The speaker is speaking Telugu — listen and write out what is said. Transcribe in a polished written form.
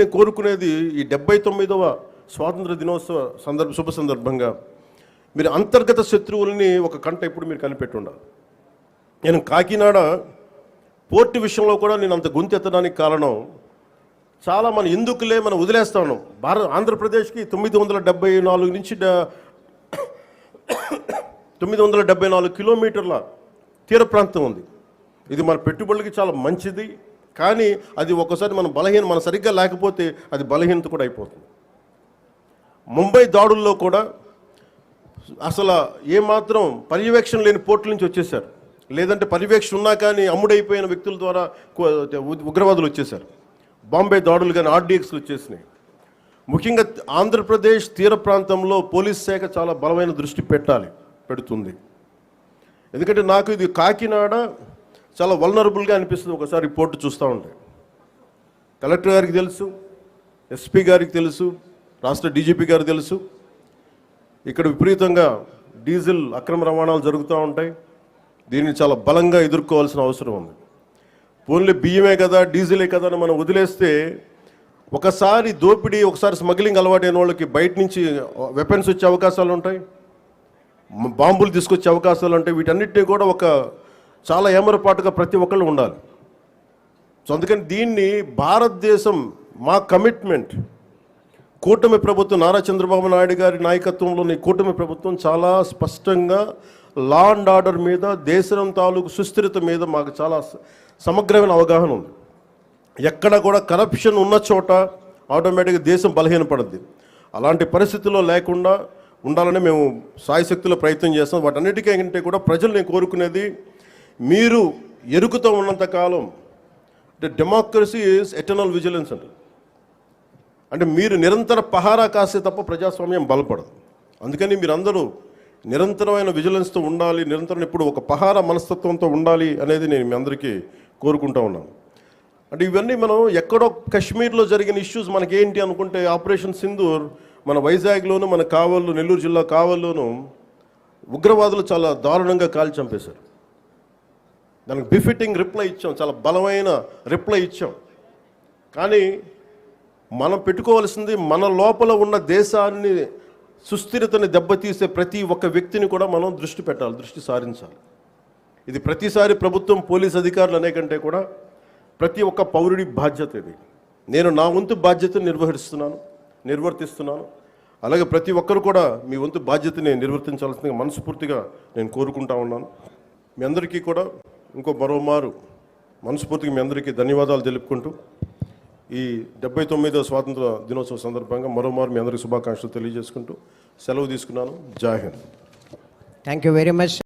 నేను కోరుకునేది ఈ 79వ స్వాతంత్ర దినోత్సవ శుభ సందర్భంగా మీరు అంతర్గత శత్రువుల్ని ఒక కంట ఎప్పుడు మీరు కనిపెట్టి ఉండాలి. నేను కాకినాడ పోర్టు విషయంలో కూడా నేను అంత గొంతెత్తడానికి కారణం చాలా మనం ఎందుకులే మనం వదిలేస్తా ఉన్నాం. ఆంధ్రప్రదేశ్కి 974 నుంచి 974 కిలోమీటర్ల తీర ప్రాంతం ఉంది. ఇది మన పెట్టుబడులకి చాలా మంచిది. కానీ అది ఒక్కసారి మన సరిగ్గా లేకపోతే అది బలహీనత కూడా అయిపోతుంది. ముంబై దాడుల్లో కూడా అసలు ఏమాత్రం పర్యవేక్షణ లేని పోర్టుల నుంచి వచ్చేసారు. లేదంటే పర్యవేక్షణ ఉన్నా కానీ అమ్ముడైపోయిన వ్యక్తుల ద్వారా ఉగ్రవాదులు వచ్చేసారు. బాంబే దాడులు కానీ ఆర్డీఎక్స్లు వచ్చేసినాయి. ముఖ్యంగా ఆంధ్రప్రదేశ్ తీర ప్రాంతంలో పోలీస్ శాఖ చాలా బలమైన దృష్టి పెడుతుంది. ఎందుకంటే నాకు ఇది కాకినాడ చాలా వల్నరబుల్గా అనిపిస్తుంది ఒకసారి ఈ పోర్టు చూస్తూ ఉంటే. కలెక్టర్ గారికి తెలుసు, ఎస్పీ గారికి తెలుసు, రాష్ట్ర డీజీపీ గారికి తెలుసు. ఇక్కడ విపరీతంగా డీజిల్ అక్రమ రవాణాలు జరుగుతూ ఉంటాయి. దీన్ని చాలా బలంగా ఎదుర్కోవాల్సిన అవసరం ఉంది. ఓన్లీ బియ్యమే కదా, డీజిలే కదా అని మనం వదిలేస్తే ఒకసారి దోపిడీ, ఒకసారి స్మగ్లింగ్ అలవాటైన వాళ్ళకి బయట నుంచి వెపన్స్ వచ్చే అవకాశాలు ఉంటాయి, బాంబులు తీసుకొచ్చే అవకాశాలు ఉంటాయి. వీటన్నిటినీ కూడా ఒక చాలా ఏమరపాటుగా ప్రతి ఒక్కళ్ళు ఉండాలి. సో అందుకని దీన్ని భారతదేశం మా కమిట్మెంట్, కూటమి ప్రభుత్వం నారా చంద్రబాబు నాయుడు గారి నాయకత్వంలోని కూటమి ప్రభుత్వం చాలా స్పష్టంగా లా అండ్ ఆర్డర్ మీద, దేశం తాలూకు సుస్థిరత మీద మాకు చాలా సమగ్రమైన అవగాహన ఉంది. ఎక్కడ కూడా కరప్షన్ ఉన్న చోట ఆటోమేటిక్గా దేశం బలహీనపడుద్ది. అలాంటి పరిస్థితుల్లో లేకుండా ఉండాలని మేము సాయశక్తిలో ప్రయత్నం చేస్తాం. వాటన్నిటికంటే కూడా ప్రజలు నేను కోరుకునేది, మీరు ఎరుకుతో ఉన్నంతకాలం డెమోక్రసీ ఈజ్ ఎటర్నల్ విజిలెన్స్ అంటే మీరు నిరంతర పహారా కాసే తప్ప ప్రజాస్వామ్యం బలపడదు. అందుకని మీరందరూ నిరంతరమైన విజిలెన్స్తో ఉండాలి, నిరంతరం ఇప్పుడు ఒక పహారా మనస్తత్వంతో ఉండాలి అనేది నేను మీ అందరికీ కోరుకుంటూ ఉన్నాను. అంటే ఇవన్నీ మనం ఎక్కడో కాశ్మీర్లో జరిగిన ఇష్యూస్ మనకేంటి అనుకుంటే, ఆపరేషన్ సింధూర్ మన వైజాగ్లోను, మన కావల్లో, నెల్లూరు జిల్లా కావల్లోనూ ఉగ్రవాదులు చాలా దారుణంగా కాల్చి చంపేశారు. దానికి బిఫిటింగ్ రిప్లై ఇచ్చాం, చాలా బలమైన రిప్లై ఇచ్చాం. కానీ మనం పెట్టుకోవాల్సింది, మన లోపల ఉన్న దేశాన్ని సుస్థిరతని దెబ్బతీసే ప్రతి ఒక్క వ్యక్తిని కూడా మనం దృష్టి సారించాలి. ఇది ప్రతిసారి ప్రభుత్వం, పోలీస్ అధికారులు అనే కంటే కూడా ప్రతి ఒక్క పౌరుడి బాధ్యత ఇది. నేను నా వంతు బాధ్యతను నిర్వర్తిస్తున్నాను. అలాగే ప్రతి ఒక్కరు కూడా మీ వంతు బాధ్యతని నిర్వర్తించాల్సిందిగా మనస్ఫూర్తిగా నేను కోరుకుంటా ఉన్నాను. మీ అందరికీ కూడా మరోమారు మనస్ఫూర్తిగా మీ అందరికీ ధన్యవాదాలు తెలుపుకుంటూ, ఈ 79వ స్వాతంత్ర దినోత్సవ సందర్భంగా మరోమారు మీ అందరికీ శుభాకాంక్షలు తెలియజేసుకుంటూ సెలవు తీసుకున్నాను. జై Hind. Thank you very much.